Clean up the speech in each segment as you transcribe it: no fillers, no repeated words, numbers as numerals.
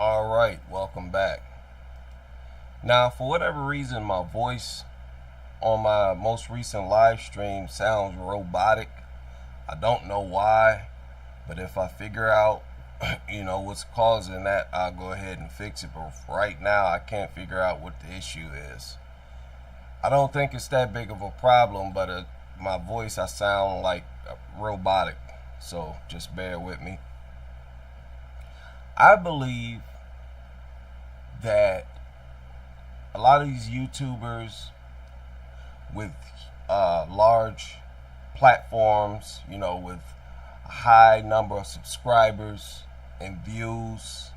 All right, welcome back. Now, for whatever reason, my voice on my most recent live stream sounds robotic. I don't know why, but if I figure out, what's causing that, I'll go ahead and fix it. But right now, I can't figure out what the issue is. I don't think it's that big of a problem, but my voice, I sound like robotic. So just bear with me. I believe that a lot of these YouTubers with large platforms, with a high number of subscribers and views,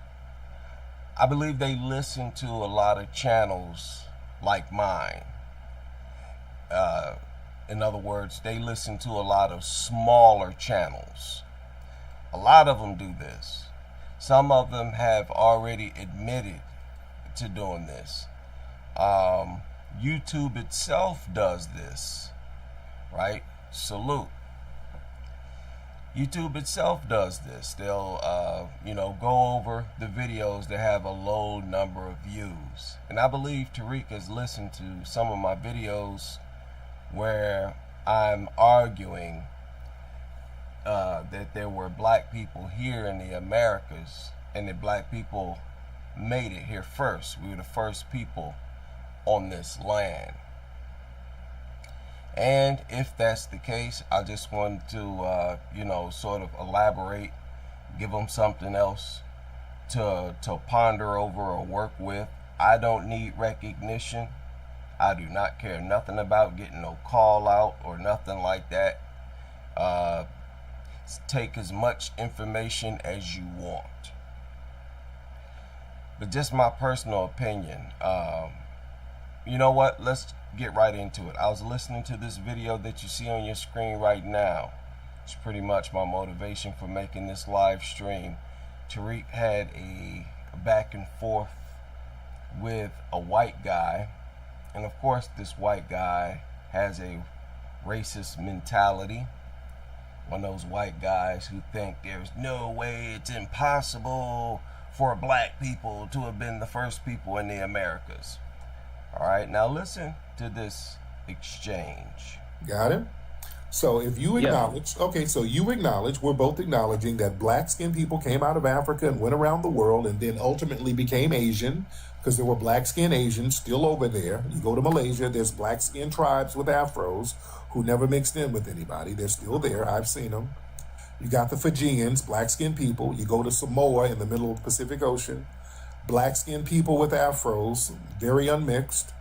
I believe they listen to a lot of channels like mine. In other words, they listen to a lot of smaller channels. A lot of them do this. Some of them have already admitted to doing this. YouTube itself does this, right? Salute. YouTube itself does this. They'll, go over the videos that have a low number of views. And I believe Tariq has listened to some of my videos where I'm arguing that there were black people here in the Americas and that black people made it here first. We were the first people on this land. And if that's the case, I just wanted to, sort of elaborate, give them something else to ponder over or work with. I don't need recognition. I do not care nothing about getting no call out or nothing like that. Take as much information as you want. But just my personal opinion. You know what? Let's get right into it. I was listening to this video that you see on your screen right now. It's pretty much my motivation for making this live stream. Tariq had a back and forth with a white guy. And of course, this white guy has a racist mentality. One of those white guys who think there's no way, it's impossible for black people to have been the first people in the Americas. All right, now listen to this exchange. Got it? So if you Yeah. acknowledge, okay, so you acknowledge, we're both acknowledging that black skinned people came out of Africa and went around the world and then ultimately became Asian because there were black skinned Asians still over there. You go to Malaysia, there's black skinned tribes with afros who never mixed in with anybody. They're still there. I've seen them. You got the Fijians, black skinned people. You go to Samoa in the middle of the Pacific Ocean, black skinned people with afros, very unmixed.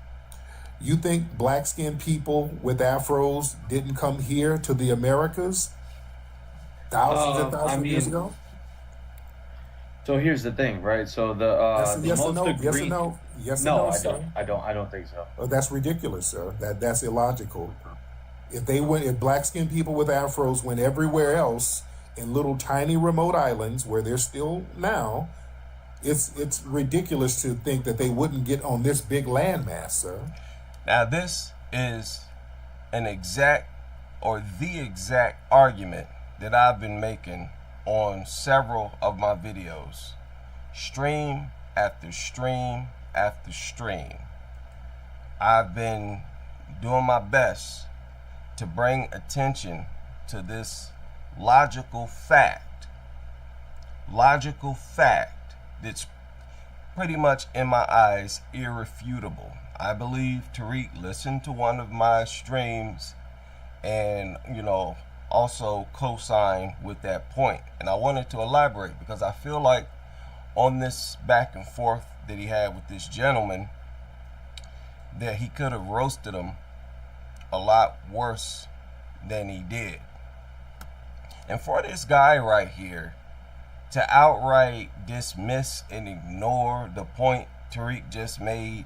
You think black skinned people with afros didn't come here to the Americas thousands and I thousands of years mean, ago? so here's the thing, right? So That's a the yes or most no. Yes or agreed. no. Yes or No, no, I sir. don't. I don't think so. Oh, that's ridiculous, sir. That's illogical. If black skinned people with afros went everywhere else in little tiny remote islands where they're still now, it's ridiculous to think that they wouldn't get on this big landmass, sir. Now, this is an exact or the exact argument that I've been making on several of my videos, stream after stream after stream. I've been doing my best to bring attention to this logical fact that's pretty much, in my eyes, irrefutable. I believe Tariq listened to one of my streams and, also co-signed with that point. And I wanted to elaborate because I feel like on this back and forth that he had with this gentleman, that he could have roasted him a lot worse than he did. And for this guy right here to outright dismiss and ignore the point Tariq just made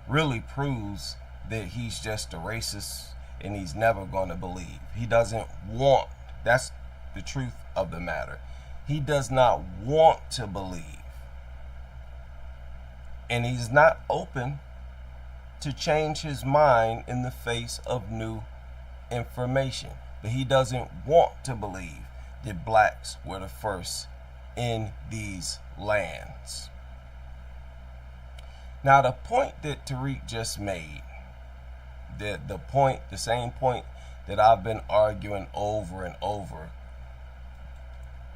really proves that he's just a racist and he's never going to believe. He doesn't want, that's the truth of the matter. He does not want to believe. And he's not open to change his mind in the face of new information. But he doesn't want to believe that blacks were the first in these lands. Now, the point that Tariq just made, the same point that I've been arguing over and over,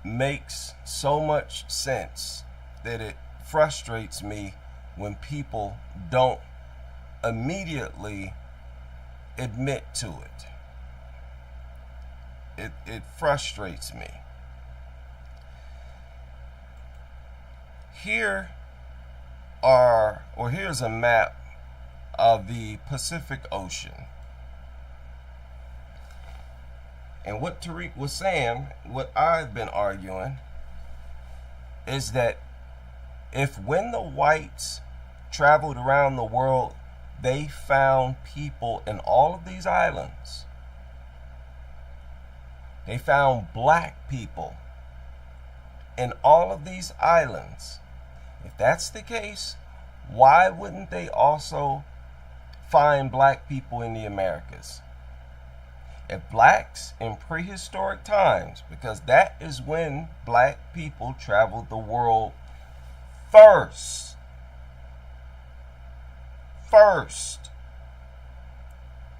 makes so much sense that it frustrates me when people don't immediately admit to it. It frustrates me. Here's a map of the Pacific Ocean. And what Tariq was saying, what I've been arguing, is that if when the whites traveled around the world, they found people in all of these islands, they found black people in all of these islands. If that's the case, why wouldn't they also find black people in the Americas? If blacks in prehistoric times, because that is when black people traveled the world first.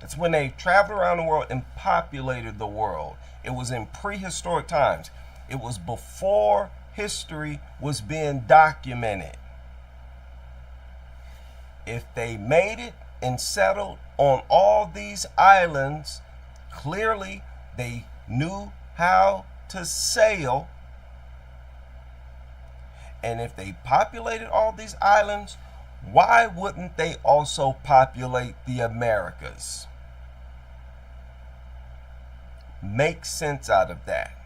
It's when they traveled around the world and populated the world. It was in prehistoric times. It was before history was being documented. If they made it and settled on all these islands, clearly they knew how to sail. And if they populated all these islands, why wouldn't they also populate the Americas? Make sense out of that.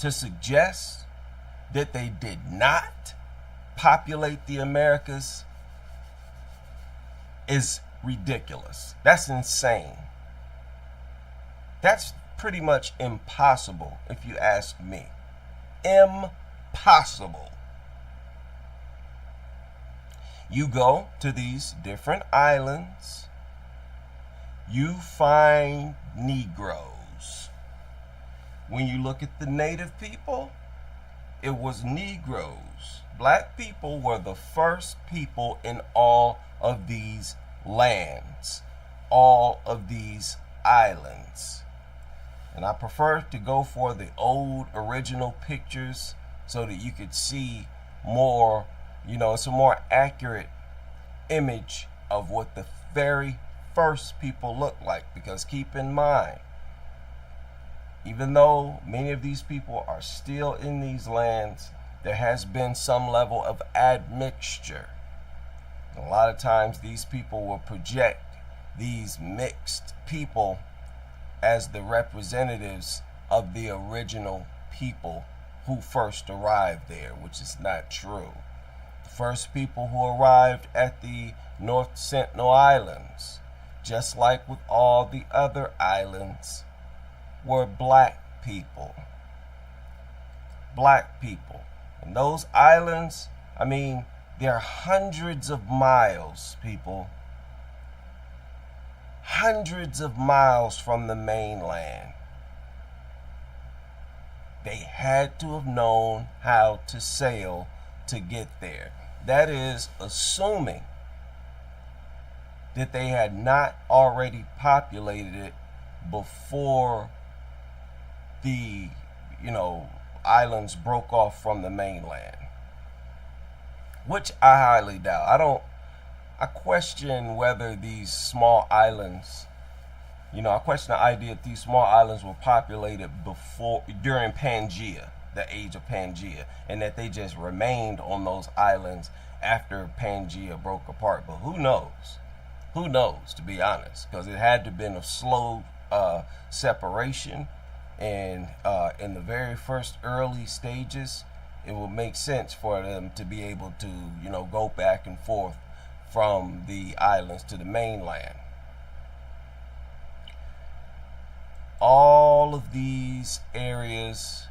To suggest that they did not populate the Americas is ridiculous. That's insane. That's pretty much impossible, if you ask me. Impossible. You go to these different islands, you find Negroes. When you look at the native people, it was Negroes. Black people were the first people in all of these lands, all of these islands. And I prefer to go for the old original pictures so that you could see more, it's a more accurate image of what the very first people looked like. Because keep in mind, even though many of these people are still in these lands, there has been some level of admixture. A lot of times these people will project these mixed people as the representatives of the original people who first arrived there, which is not true. The first people who arrived at the North Sentinel Islands, just like with all the other islands, were black people. Black people. And those islands, they're hundreds of miles, people. Hundreds of miles from the mainland. They had to have known how to sail to get there. That is assuming that they had not already populated it before the, islands broke off from the mainland. Which I highly doubt. I question whether these small islands, I question the idea that these small islands were populated during Pangea, the age of Pangea, and that they just remained on those islands after Pangea broke apart. But who knows? Who knows, to be honest? Because it had to have been a slow separation, and in the very first early stages, it would make sense for them to be able to, go back and forth from the islands to the mainland. All of these areas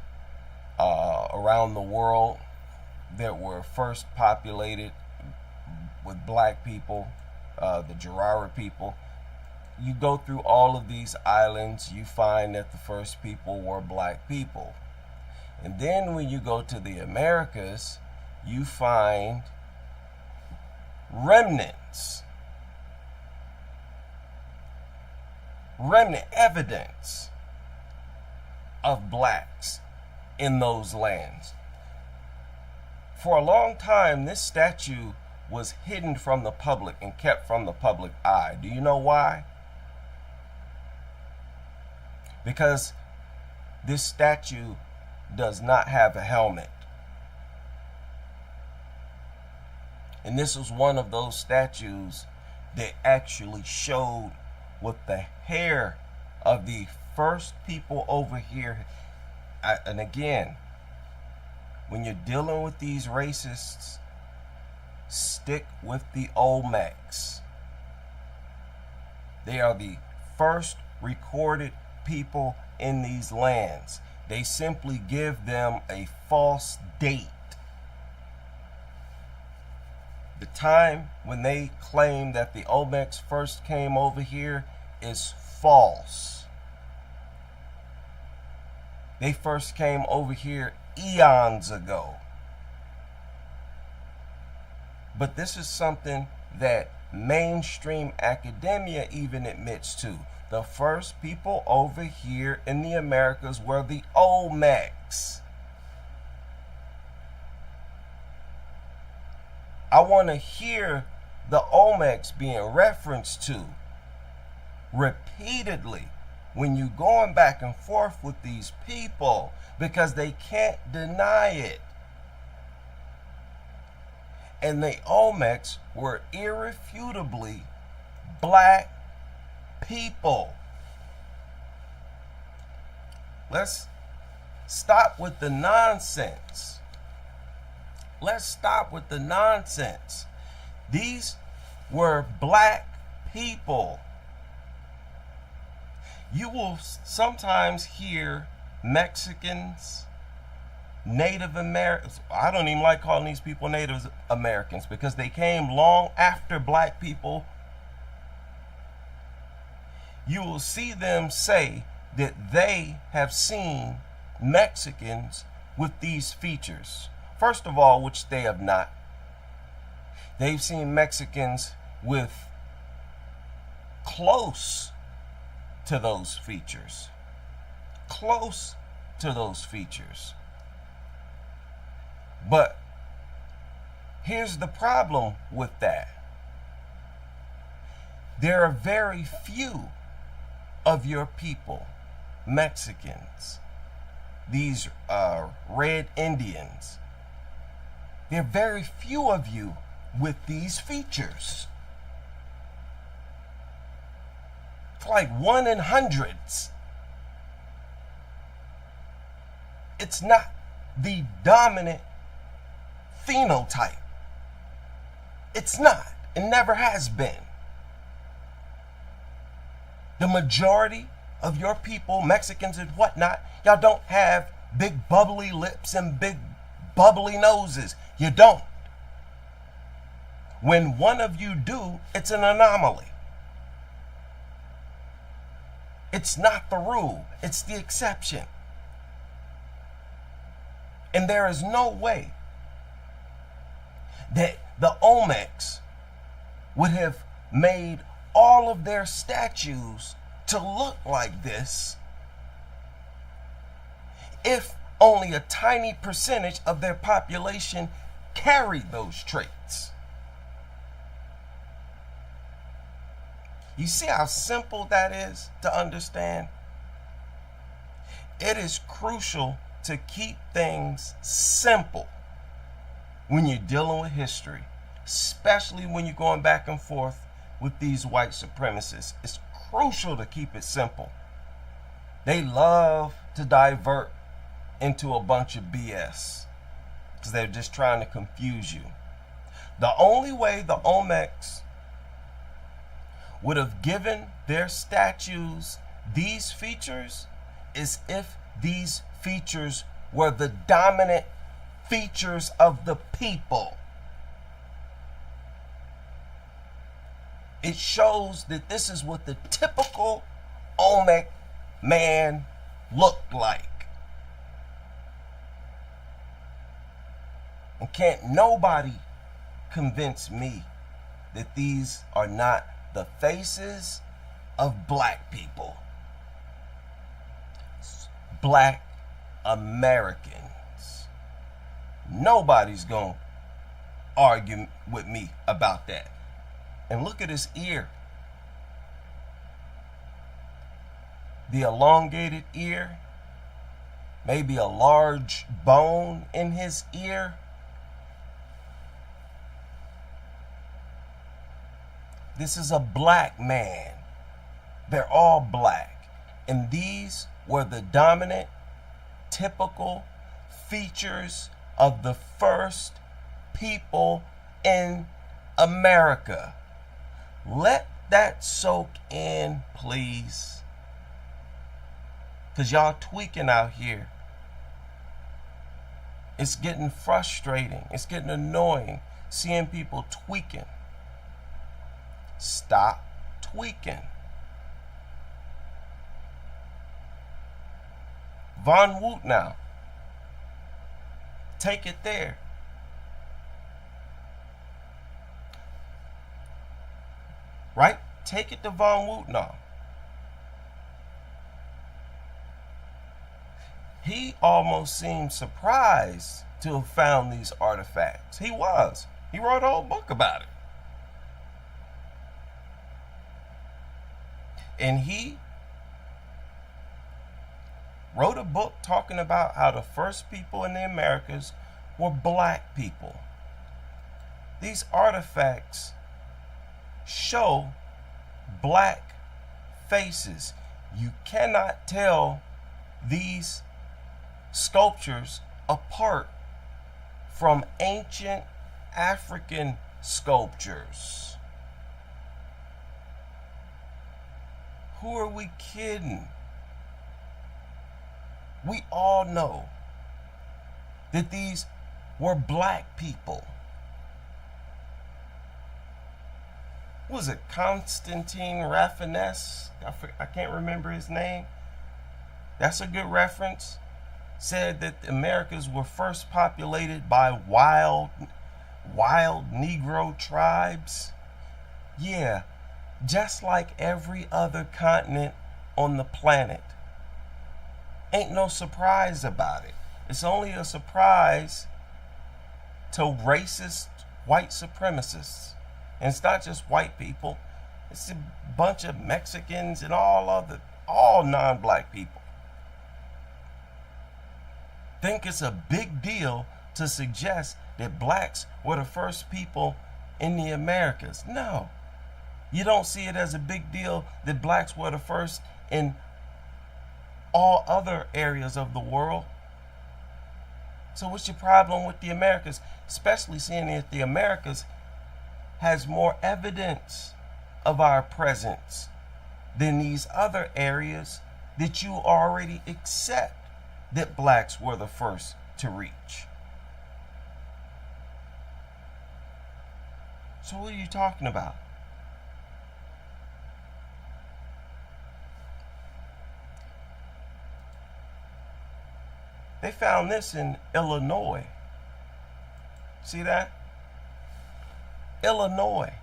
around the world that were first populated with black people, the Jarara people, you go through all of these islands, you find that the first people were black people. And then when you go to the Americas, you find remnant evidence of blacks in those lands. For a long time, this statue was hidden from the public and kept from the public eye. Do you know why? Because this statue does not have a helmet. And this was one of those statues that actually showed what the hair of the first people over here. And again, when you're dealing with these racists, stick with the Olmecs. They are the first recorded people in these lands. They simply give them a false date. The time when they claim that the Olmecs first came over here is false. They first came over here eons ago. But this is something that mainstream academia even admits to. The first people over here in the Americas were the Olmecs. I want to hear the Olmecs being referenced to repeatedly when you're going back and forth with these people, because they can't deny it. And the Olmecs were irrefutably black people. Let's stop with the nonsense. Let's stop with the nonsense. These were black people. You will sometimes hear Mexicans, Native Americans. I don't even like calling these people Native Americans because they came long after black people. You will see them say that they have seen Mexicans with these features. First of all, which they have not. They've seen Mexicans with close to those features. Close to those features. But here's the problem with that. There are very few of your people, Mexicans, these red Indians. There are very few of you with these features. It's like 1 in hundreds. It's not the dominant phenotype. It's not. It never has been. The majority of your people, Mexicans and whatnot, y'all don't have big bubbly lips and big bubbly noses. You don't. When one of you do, it's an anomaly. It's not the rule, it's the exception. And there is no way that the Olmecs would have made all of their statues to look like this if only a tiny percentage of their population carried those traits. You see how simple that is to understand? It is crucial to keep things simple when you're dealing with history, especially when you're going back and forth with these white supremacists. It's crucial to keep it simple. They love to divert into a bunch of BS because they're just trying to confuse you. The only way the Olmecs would have given their statues these features is if these features were the dominant features of the people. It shows that this is what the typical Olmec man looked like. And can't nobody convince me that these are not the faces of black people. Black Americans. Nobody's going to argue with me about that. And look at his ear. The elongated ear. Maybe a large bone in his ear. This is a black man. They're all black. And these were the dominant, typical features of the first people in America. Let that soak in, please. Because y'all tweaking out here. It's getting frustrating. It's getting annoying seeing people tweaking. Stop tweaking. Von Woot now. Take it there. Right? Take it to Von Woot now. He almost seemed surprised to have found these artifacts. He was. He wrote a whole book about it. And he wrote a book talking about how the first people in the Americas were black people. These artifacts show black faces. You cannot tell these sculptures apart from ancient African sculptures. Who are we kidding? We all know that these were black people. What was it, Constantine Raffines? I can't remember his name. That's a good reference. Said that the Americas were first populated by wild Negro tribes. Yeah, just like every other continent on the planet. Ain't no surprise about it. It's only a surprise to racist white supremacists. And it's not just white people. It's a bunch of Mexicans and all non-black people. Think it's a big deal to suggest that blacks were the first people in the Americas. No. You don't see it as a big deal that blacks were the first in all other areas of the world. So what's your problem with the Americas? Especially seeing that the Americas has more evidence of our presence than these other areas that you already accept that blacks were the first to reach. So what are you talking about? They found this in Illinois. See that? Illinois.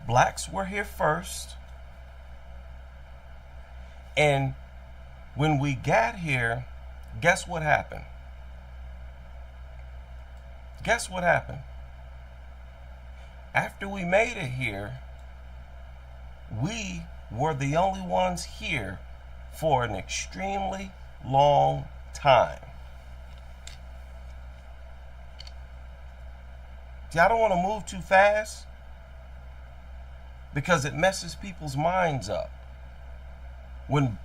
Blacks were here first. And when we got here, guess what happened? Guess what happened? After we made it here, we were the only ones here for an extremely long time. See, I don't want to move too fast because it messes people's minds up. When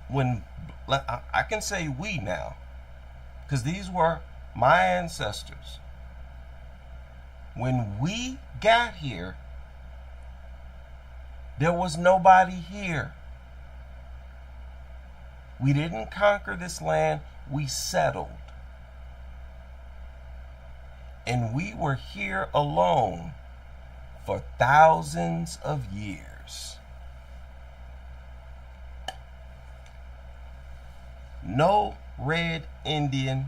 I can say we now, because these were my ancestors. When we got here, there was nobody here. We didn't conquer this land, we settled. And we were here alone for thousands of years. No red Indian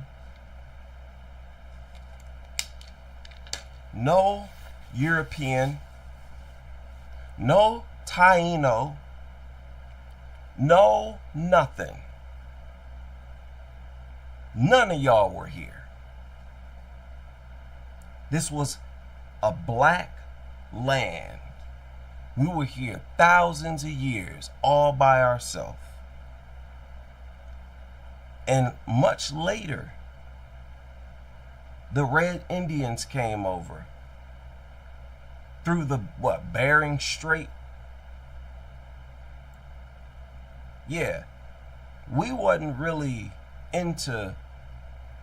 no European, no Taino, no nothing. None of y'all were here. This was a black land. We were here thousands of years all by ourselves. And much later, the Red Indians came over through the Bering Strait. Yeah, we wasn't really into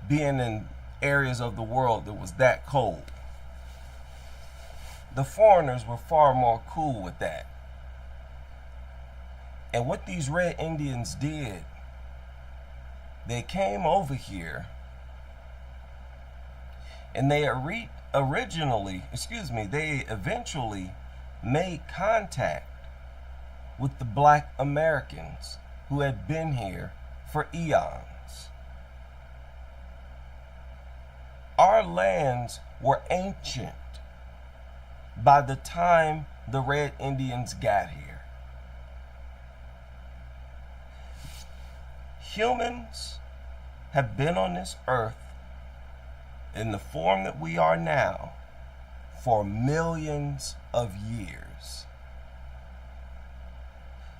being in areas of the world that was that cold. The foreigners were far more cool with that. And what these Red Indians did, they came over here and they eventually made contact with the black Americans who had been here for eons. Our lands were ancient by the time the Red Indians got here. Humans have been on this earth in the form that we are now for millions of years.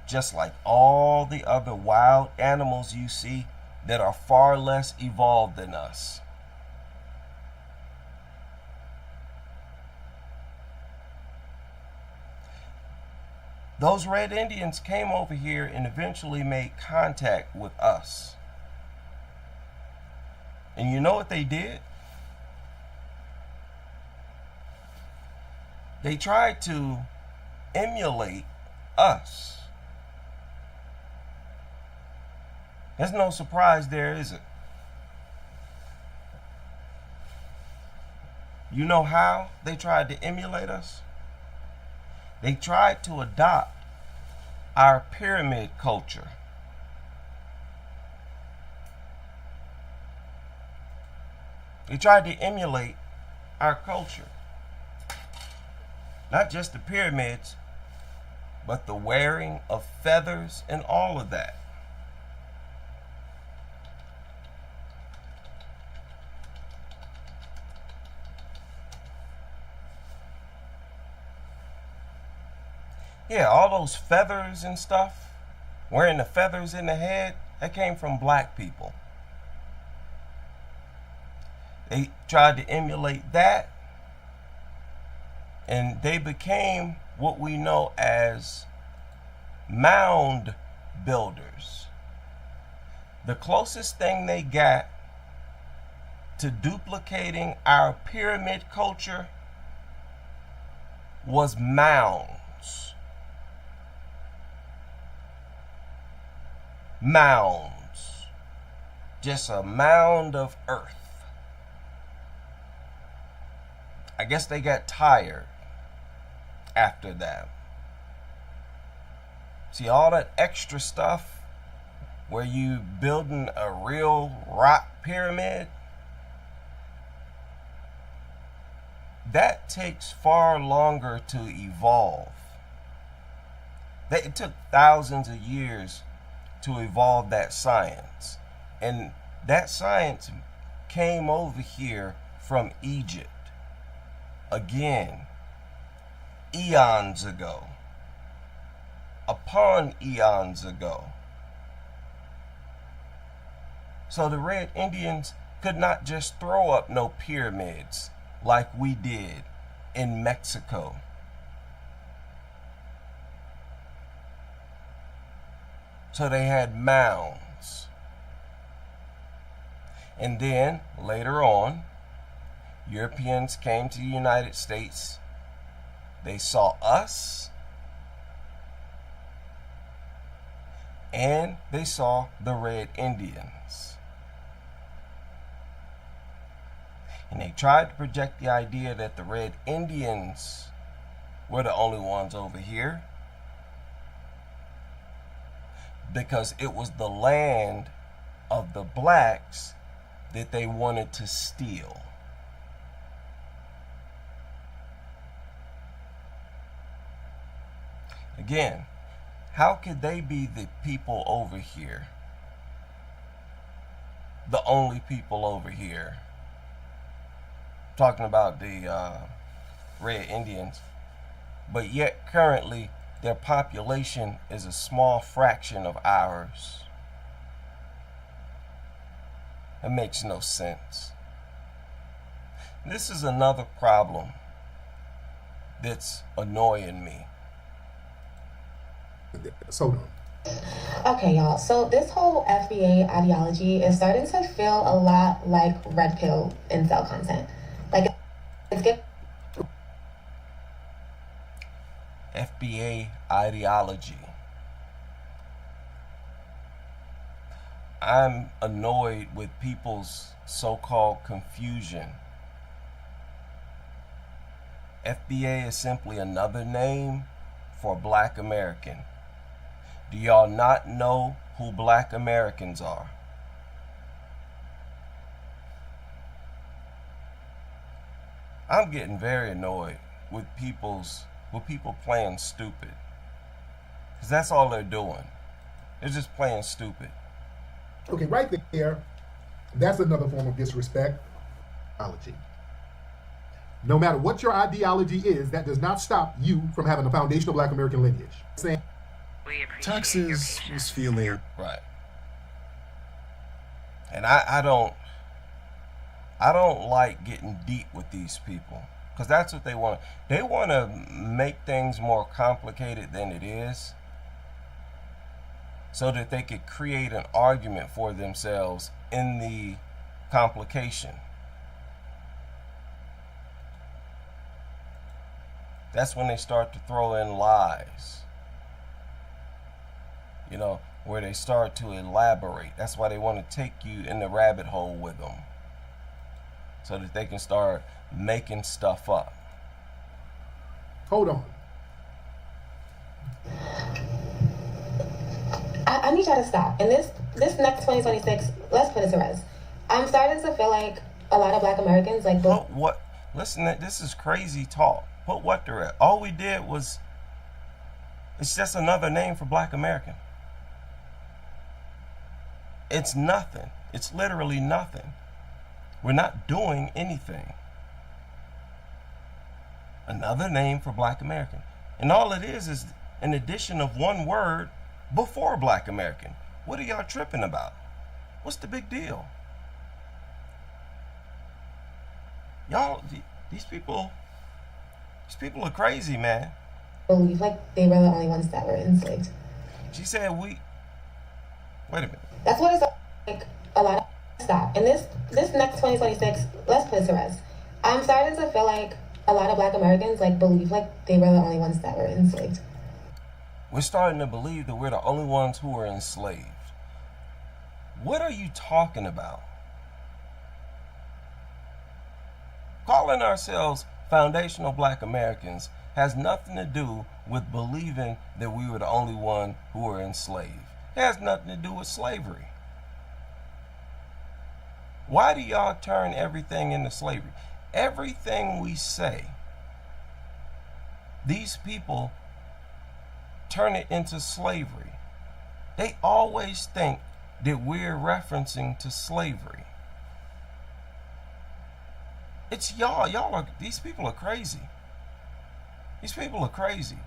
Just like all the other wild animals you see that are far less evolved than us. Those Red Indians came over here and eventually made contact with us. And you know what they did? They tried to emulate us. There's no surprise there, is it? You know how they tried to emulate us? They tried to adopt our pyramid culture. They tried to emulate our culture. Not just the pyramids, but the wearing of feathers and all of that. Yeah, all those feathers and stuff, wearing the feathers in the head, that came from black people. They tried to emulate that, and they became what we know as mound builders. The closest thing they got to duplicating our pyramid culture was mounds. Mounds. Just a mound of earth. I guess they got tired after that. See, all that extra stuff where you building a real rock pyramid, that takes far longer to evolve. It took thousands of years to evolve that science. And that science came over here from Egypt. Again, eons ago. Upon eons ago. So the Red Indians could not just throw up no pyramids like we did in Mexico. So they had mounds. And then later on, Europeans came to the United States. They saw us and they saw the Red Indians. And they tried to project the idea that the Red Indians were the only ones over here because it was the land of the blacks that they wanted to steal. Again, how could they be the people over here? The only people over here. Talking about the Red Indians. But yet currently their population is a small fraction of ours. It makes no sense. This is another problem that's annoying me. So hold on. Okay, y'all. So this whole FBA ideology is starting to feel a lot like red pill incel content. Like it's getting FBA ideology. I'm annoyed with people's so-called confusion. FBA is simply another name for Black American. Do y'all not know who Black Americans are? I'm getting very annoyed with people playing stupid. Because that's all they're doing. They're just playing stupid. Okay, right there, that's another form of disrespect. Ideology. No matter what your ideology is, that does not stop you from having a foundational Black American lineage. Saying Texas was feeling Right. And I don't like getting deep with these people, because that's what they want. They want to make things more complicated than it is, so that they could create an argument for themselves in the complication. That's when they start to throw in lies. You know, where they start to elaborate. That's why they want to take you in the rabbit hole with them, so that they can start making stuff up. hold on. I need y'all to stop. And this next 2026, let's put it to rest. I'm starting to feel like a lot of Black Americans like Put what? Listen, this is crazy talk. Put what to rest? All we did was, it's just another name for Black American. It's nothing. It's literally nothing. We're not doing anything. Another name for Black American. And all it is an addition of one word before Black American. What are y'all tripping about? What's the big deal? Y'all, these people are crazy, man. believe like they were the only ones that were enslaved. She said wait a minute. That's what it's like a lot of stop. And this next 2026, let's put it to rest. I'm starting to feel like a lot of Black Americans like believe like they were the only ones that were enslaved. We're starting to believe that we're the only ones who are enslaved. What are you talking about? Calling ourselves foundational Black Americans has nothing to do with believing that we were the only one who were enslaved. It has nothing to do with slavery. Why do y'all turn everything into slavery? Everything we say, these people turn it into slavery. They always think that we're referencing to slavery. It's y'all. These people are crazy. These people are crazy.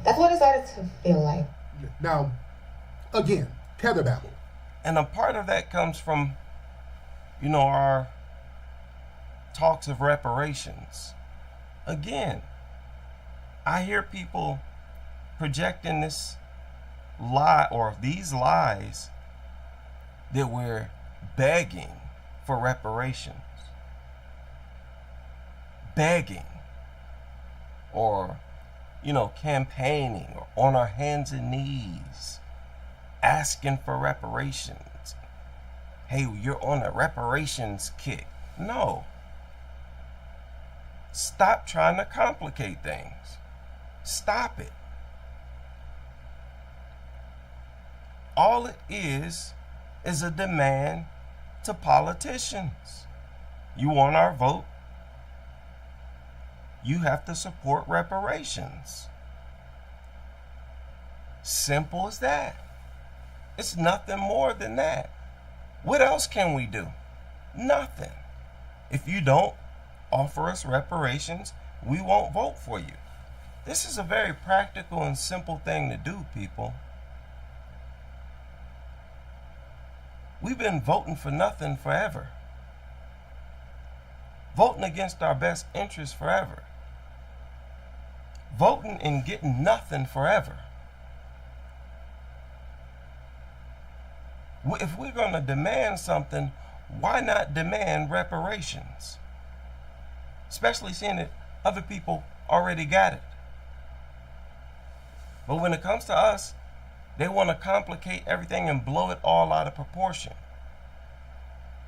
That's what it started to feel like. Now, again, tether babble. And a part of that comes from, our talks of reparations. Again, I hear people projecting this lie or these lies that we're begging for reparations. Begging. Or, campaigning or on our hands and knees asking for reparations. Hey, you're on a reparations kick. No. Stop trying to complicate things. Stop it. All it is a demand to politicians. You want our vote? you have to support reparations. Simple as that. It's nothing more than that. What else can we do? Nothing. If you don't offer us reparations, we won't vote for you. This is a very practical and simple thing to do, people. We've been voting for nothing forever. Voting against our best interests forever. Voting and getting nothing forever. If we're going to demand something, why not demand reparations? Especially seeing that other people already got it. But when it comes to us, they want to complicate everything and blow it all out of proportion.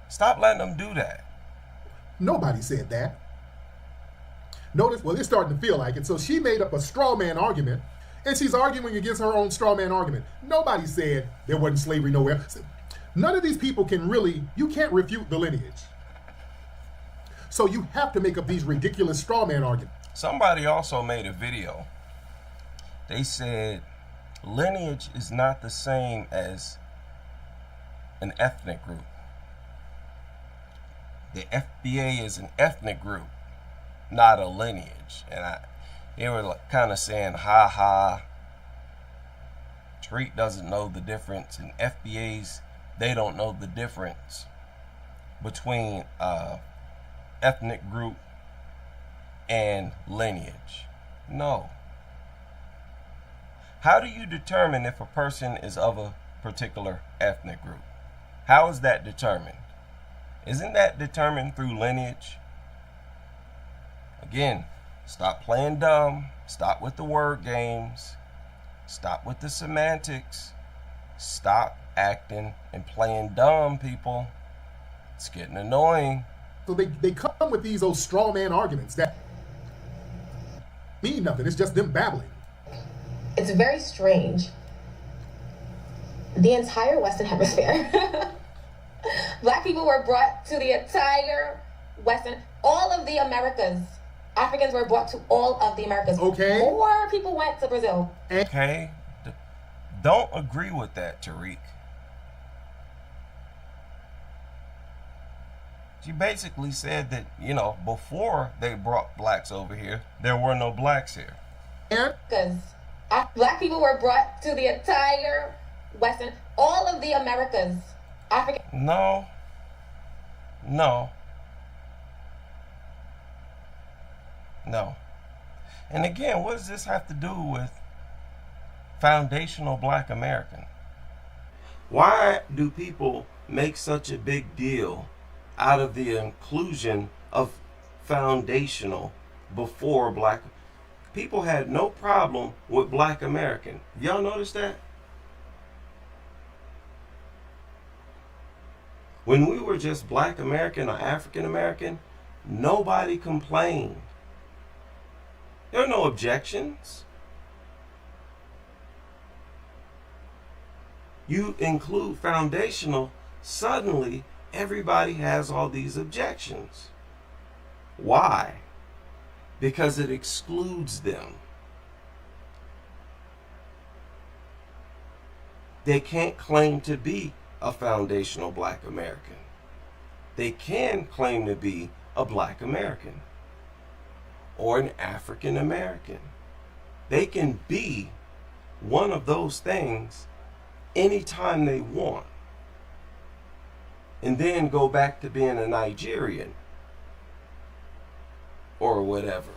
Stop letting them do that. Nobody said that. Notice, well, it's starting to feel like it. So she made up a straw man argument, and she's arguing against her own straw man argument. Nobody said there wasn't slavery nowhere. None of these people can really, you can't refute the lineage. So you have to make up these ridiculous straw man arguments. Somebody also made a video. They said lineage is not the same as an ethnic group. The FBA is an ethnic group, not a lineage. And they were kind of saying, ha ha, Tariq doesn't know the difference, and FBAs, they don't know the difference between ethnic group and lineage. No. How do you determine if a person is of a particular ethnic group? How is that determined? Isn't that determined through lineage? Again, stop playing dumb. Stop with the word games. Stop with the semantics. Stop acting and playing dumb, people. It's getting annoying. So they come with these old straw man arguments that mean nothing. It's just them babbling. It's very strange. The entire Western Hemisphere. Black people were brought to the entire Western, all of the Americas. Africans were brought to all of the Americas. Okay. More people went to Brazil. Okay. Don't agree with that, Tariq. She basically said that, before they brought blacks over here, there were no blacks here. Because black people were brought to the entire Western, all of the Americas. African. No. And again, what does this have to do with foundational Black American? Why do people make such a big deal out of the inclusion of foundational before Black? People had no problem with Black American. Y'all notice that? When we were just Black American or African American, nobody complained. There are no objections. You include foundational, suddenly everybody has all these objections. Why? Because it excludes them. They can't claim to be a foundational Black American. They can claim to be a Black American or an African American. They can be one of those things anytime they want, and then go back to being a Nigerian or whatever.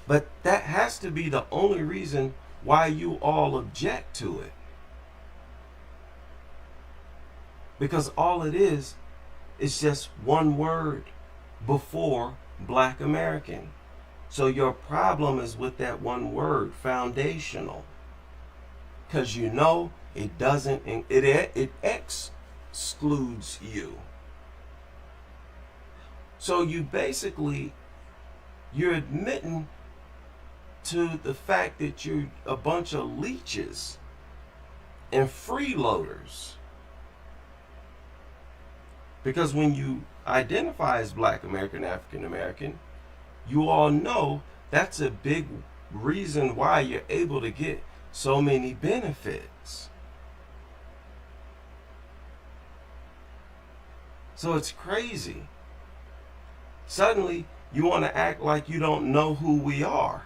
But that has to be the only reason why you all object to it. Because all it is just one word before Black American. So your problem is with that one word, foundational. Because it doesn't, it excludes you. So you're admitting to the fact that you're a bunch of leeches and freeloaders. Because when you identify as Black American, African American, you all know that's a big reason why you're able to get so many benefits. So it's crazy. Suddenly, you want to act like you don't know who we are.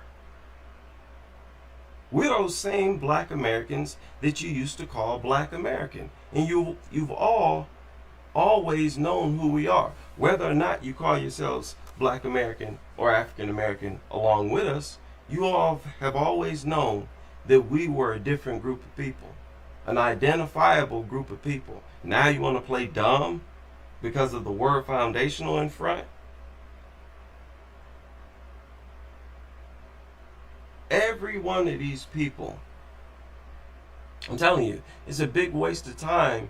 We're those same black Americans that you used to call black American. And you've all always known who we are. Whether or not you call yourselves black American or African American along with us, you all have always known that we were a different group of people, an identifiable group of people. Now you want to play dumb because of the word foundational in front? Every one of these people, I'm telling you, it's a big waste of time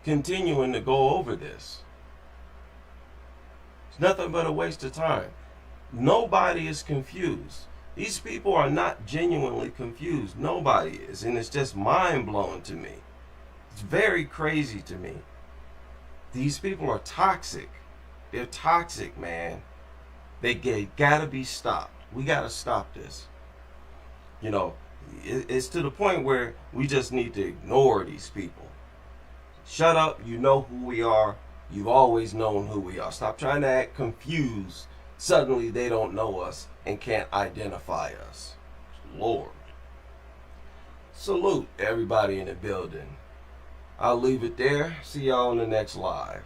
continuing to go over this. It's nothing but a waste of time. Nobody is confused. These people are not genuinely confused. Nobody is. And it's just mind-blowing to me. It's very crazy to me. These people are toxic. They're toxic, man. They gotta be stopped. We gotta stop this. You know, it's to the point where we just need to ignore these people. Shut up. You know who we are. You've always known who we are. Stop trying to act confused. Suddenly they don't know us and can't identify us. Lord. Salute everybody in the building. I'll leave it there. See y'all on the next live.